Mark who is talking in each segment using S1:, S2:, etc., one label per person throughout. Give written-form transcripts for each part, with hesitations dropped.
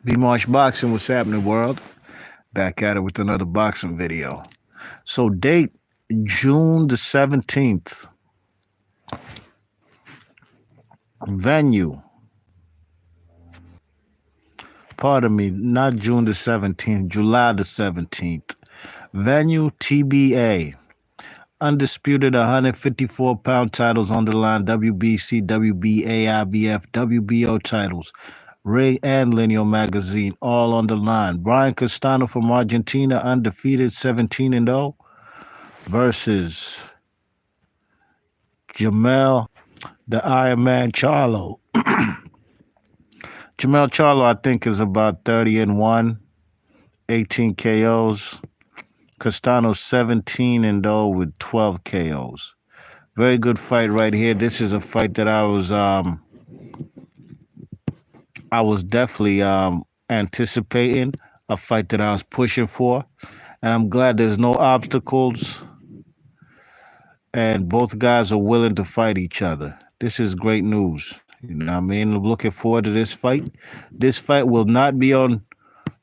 S1: B-Marsh Boxing, what's happening, world? Back at it with another boxing video. So, date June the 17th. Venue, pardon me, not June the 17th, July the 17th. Venue, TBA. Undisputed 154-pound titles on the line, WBC, WBA, IBF, WBO titles. Ray and Lineal Magazine, all on the line. Brian Castano from Argentina, undefeated, 17-0, versus Jermell, the Iron Man Charlo. Jermell Charlo, I think, is about 30-1, 18 KOs. Castano 17-0 with 12 KOs. Very good fight right here. This is a fight that I was definitely anticipating, a fight that I was pushing for, and I'm glad there's no obstacles, and both guys are willing to fight each other. This is great news. You know what I mean? I'm looking forward to this fight. This fight will not be on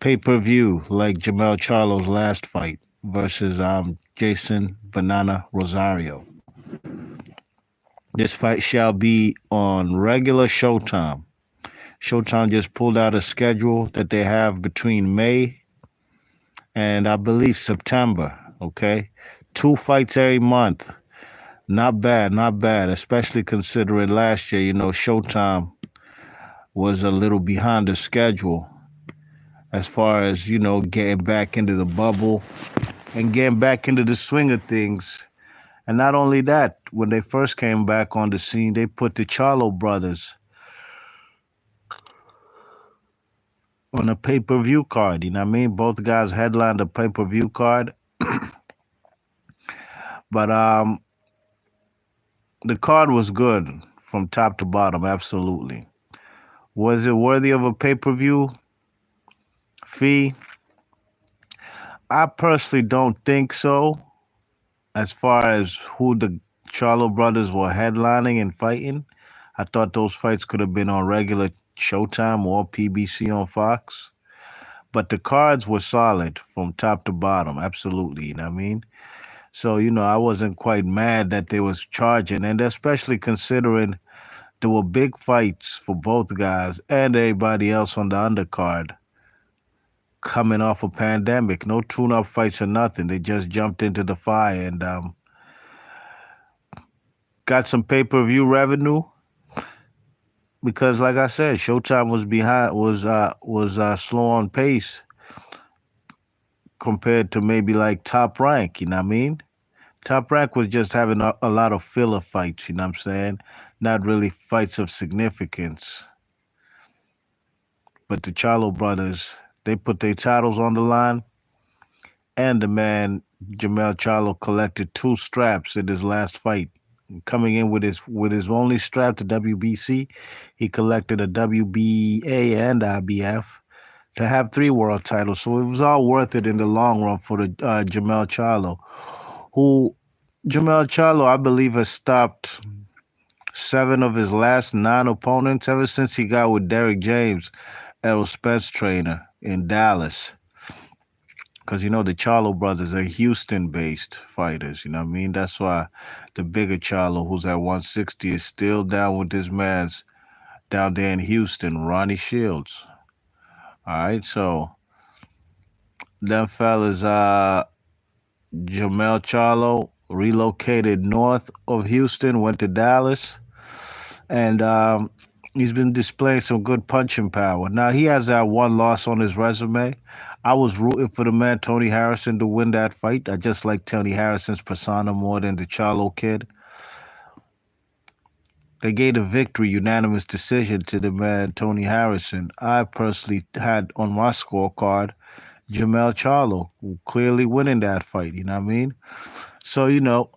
S1: pay-per-view like Jermell Charlo's last fight versus Jason Banana Rosario. This fight shall be on regular Showtime. Showtime just pulled out a schedule that they have between May and I believe September, okay? 2 fights every month. Not bad, not bad, especially considering last year, Showtime was a little behind the schedule as far as, getting back into the bubble and getting back into the swing of things. And not only that, when they first came back on the scene, they put the Charlo brothers on a pay-per-view card. You know what I mean? Both guys headlined a pay-per-view card. But the card was good from top to bottom, absolutely. Was it worthy of a pay-per-view fee? I personally don't think so. As far as who the Charlo brothers were headlining and fighting, I thought those fights could have been on regular Showtime or PBC on Fox. But the cards were solid from top to bottom, absolutely, you know what I mean? So, I wasn't quite mad that they was charging, and especially considering there were big fights for both guys and everybody else on the undercard coming off a pandemic. No tune-up fights or nothing. They just jumped into the fire and got some pay-per-view revenue because, like I said, Showtime was slow on pace compared to maybe like Top Rank, you know what I mean? Top Rank was just having a lot of filler fights, you know what I'm saying? Not really fights of significance. But the Charlo brothers, they put their titles on the line, and the man, Jermell Charlo, collected 2 straps in his last fight. Coming in with his only strap, the WBC, he collected a WBA and IBF to have 3 world titles. So it was all worth it in the long run for the Jermell Charlo, who Jermell Charlo, I believe, has stopped 7 of his last 9 opponents ever since he got with Derrick James, Errol Spence trainer in Dallas. Because, the Charlo brothers are Houston-based fighters, you know what I mean? That's why the bigger Charlo, who's at 160, is still down with this man's down there in Houston, Ronnie Shields. All right, so them fellas, Jermell Charlo relocated north of Houston, went to Dallas, and he's been displaying some good punching power. Now, he has that 1 loss on his resume. I was rooting for the man, Tony Harrison, to win that fight. I just like Tony Harrison's persona more than the Charlo kid. They gave a victory, unanimous decision to the man, Tony Harrison. I personally had on my scorecard Jermell Charlo, who clearly winning that fight, you know what I mean? So,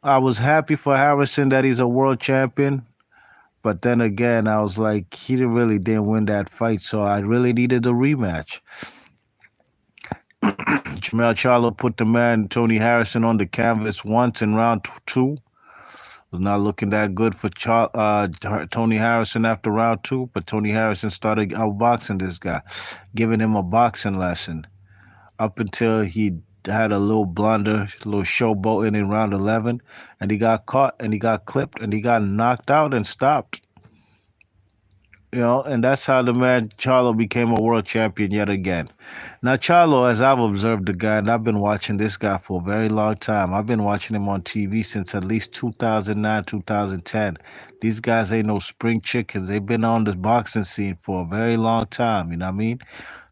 S1: I was happy for Harrison that he's a world champion. But then again, I was like, he didn't win that fight, so I really needed a rematch. Jermell Charlo put the man, Tony Harrison, on the canvas once in round 2. Was not looking that good for Tony Harrison after round two, but Tony Harrison started outboxing this guy, giving him a boxing lesson up until he had a little blunder, a little showboating in round 11, and he got caught and he got clipped and he got knocked out and stopped. And that's how the man Charlo became a world champion yet again. Now, Charlo, as I've observed the guy, and I've been watching this guy for a very long time. I've been watching him on TV since at least 2009, 2010. These guys ain't no spring chickens. They've been on the boxing scene for a very long time, you know what I mean?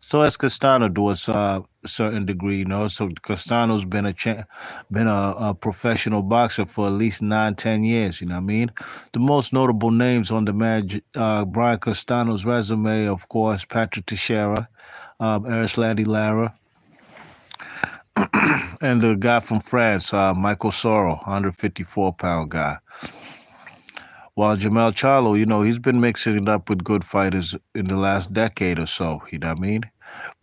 S1: So has Castano to a certain degree, So Castano's been a professional boxer for at least 9, 10 years, you know what I mean? The most notable names on the man, Brian Castano's resume, of course, Patrick Teixeira, Landy Lara, and the guy from France, Michael Soro, 154-pound guy. While Jermell Charlo, he's been mixing it up with good fighters in the last decade or so, you know what I mean?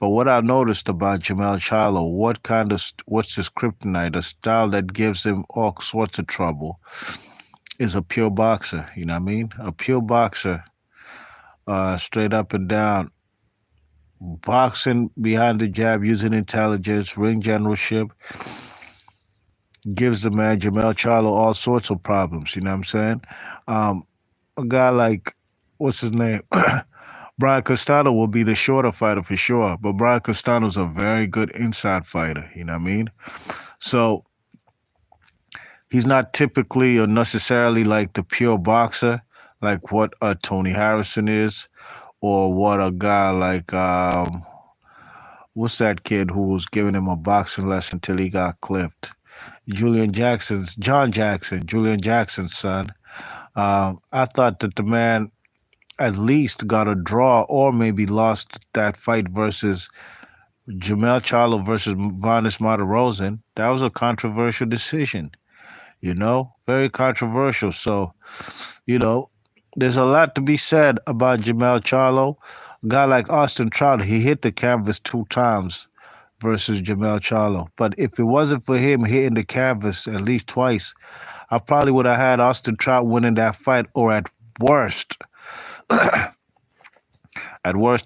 S1: But what I noticed about Jermell Charlo, what's his kryptonite, a style that gives him all sorts of trouble, is a pure boxer, you know what I mean? A pure boxer, straight up and down, boxing behind the jab, using intelligence, ring generalship, gives the man Jermell Charlo all sorts of problems, you know what I'm saying? A guy like, what's his name? Brian Castano will be the shorter fighter for sure, but Brian Castano's a very good inside fighter, you know what I mean? So he's not typically or necessarily like the pure boxer, like what a Tony Harrison is, or what a guy like, what's that kid who was giving him a boxing lesson till he got clipped? John Jackson, Julian Jackson's son. I thought that the man at least got a draw or maybe lost that fight versus Jermell Charlo versus Vanis Martirosyan. That was a controversial decision, very controversial. So, you know, there's a lot to be said about Jermell Charlo. A guy like Austin Trout, he hit the canvas 2 times versus Jermell Charlo. But if it wasn't for him hitting the canvas at least twice, I probably would have had Austin Trout winning that fight, or at worst,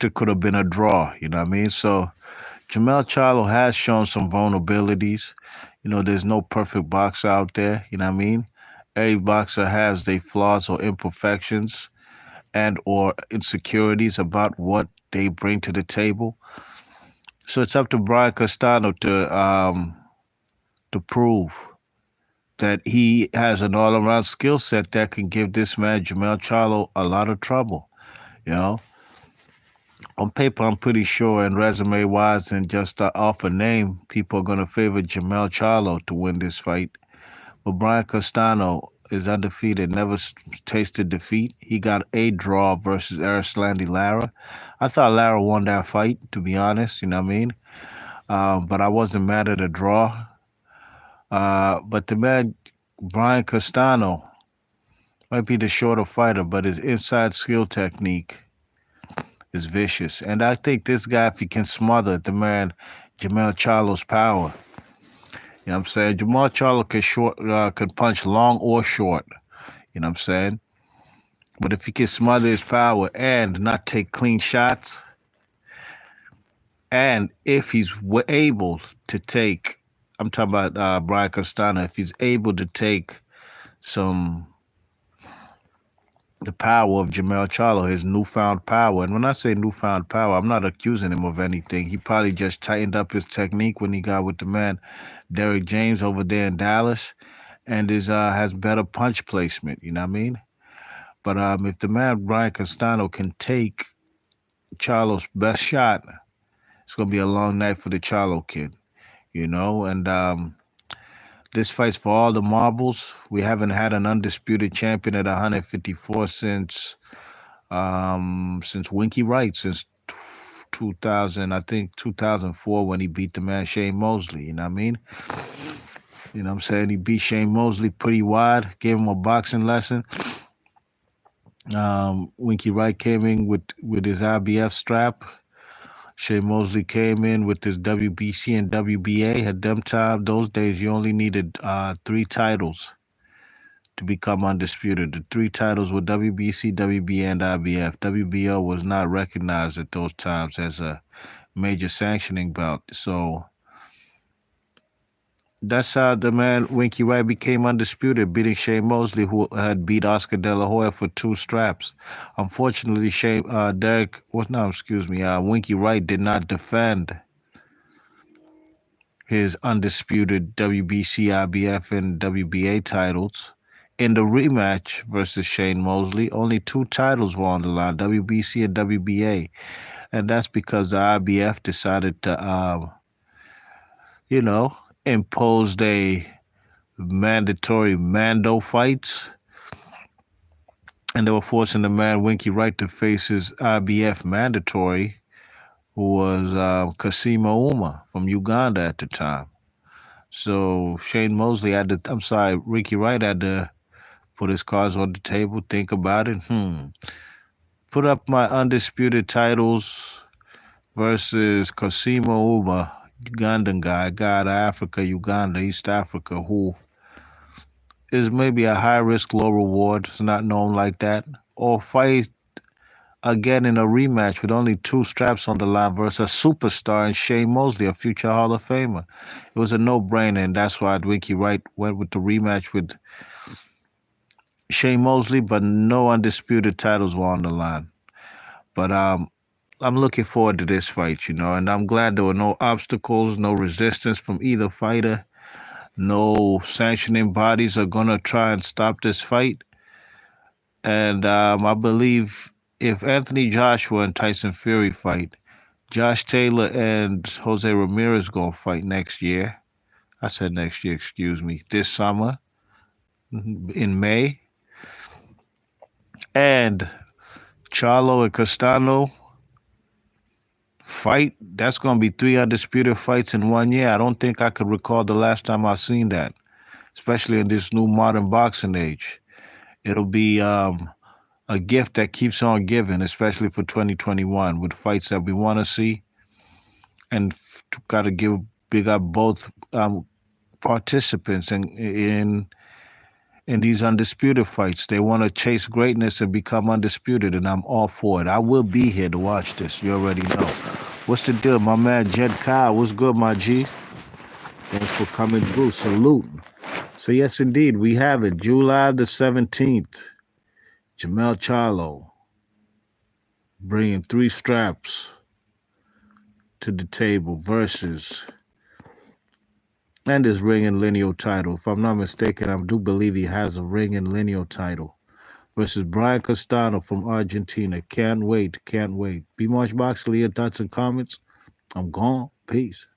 S1: it could have been a draw. You know what I mean? So Jermell Charlo has shown some vulnerabilities. There's no perfect boxer out there. You know what I mean? Every boxer has their flaws or imperfections and or insecurities about what they bring to the table. So it's up to Brian Castano to prove that he has an all-around skill set that can give this man Jermell Charlo a lot of trouble. On paper, I'm pretty sure, and resume-wise, and just off a name, people are going to favor Jermell Charlo to win this fight. But Brian Castano is undefeated, never tasted defeat. He got a draw versus Landy Lara. I thought Lara won that fight, to be honest, you know what I mean? But I wasn't mad at a draw. But the man, Brian Castano, might be the shorter fighter, but his inside skill technique is vicious. And I think this guy, if he can smother the man, Jermell Charlo's power, you know what I'm saying? Jermell Charlo can punch long or short, you know what I'm saying? But if he can smother his power and not take clean shots, and if he's able to take, I'm talking about Brian Castano, if he's able to take the power of Jermell Charlo, his newfound power. And when I say newfound power, I'm not accusing him of anything. He probably just tightened up his technique when he got with the man Derrick James over there in Dallas, and has better punch placement, you know what I mean? But if the man Brian Castano can take Charlo's best shot, it's going to be a long night for the Charlo kid, and this fight's for all the marbles. We haven't had an undisputed champion at 154 since Winky Wright, since 2000, I think 2004, when he beat the man Shane Mosley. You know what I mean? You know what I'm saying? He beat Shane Mosley pretty wide, gave him a boxing lesson. Winky Wright came in with his IBF strap. Shane Mosley came in with his WBC and WBA. At those days, you only needed 3 titles to become undisputed. The three titles were WBC, WBA, and IBF. WBO was not recognized at those times as a major sanctioning bout. So that's how the man Winky Wright became undisputed, beating Shane Mosley, who had beat Oscar De La Hoya for 2 straps. Unfortunately, Winky Wright did not defend his undisputed WBC, IBF, and WBA titles. In the rematch versus Shane Mosley, only 2 titles were on the line, WBC and WBA. And that's because the IBF decided to, impose a mandatory Mando fights. And they were forcing the man Winky Wright to face his IBF mandatory, who was Kasima Uma from Uganda at the time. So Winky Wright had to put his cards on the table, think about it. Put up my undisputed titles versus Kasima Uma, Ugandan guy out of Africa, Uganda, East Africa, who is maybe a high risk, low reward. It's not known like that. Or fight again in a rematch with only 2 straps on the line versus a superstar in Shane Mosley, a future Hall of Famer. It was a no-brainer, and that's why Winky Wright went with the rematch with Shane Mosley, but no undisputed titles were on the line. But I'm looking forward to this fight, and I'm glad there were no obstacles, no resistance from either fighter. No sanctioning bodies are going to try and stop this fight. And I believe if Anthony Joshua and Tyson Fury fight, Josh Taylor and Jose Ramirez going to fight next year. I said next year, excuse me. This summer in May. And Charlo and Castano fight. That's going to be 3 undisputed fights in 1 year. I don't think I could recall the last time I seen that, especially in this new modern boxing age. It'll be a gift that keeps on giving, especially for 2021 with fights that we want to see. And got to give big up both participants in these undisputed fights. They want to chase greatness and become undisputed, and I'm all for it. I will be here to watch this. You already know. What's the deal, my man Jed Kyle? What's good, my G? Thanks for coming through. Salute. So yes, indeed, we have it. July the 17th. Jermell Charlo bringing 3 straps to the table versus, and his ring and lineal title. If I'm not mistaken, I do believe he has a ring and lineal title versus Brian Castano from Argentina. Can't wait. Be March Boxley, your thoughts and comments. I'm gone. Peace.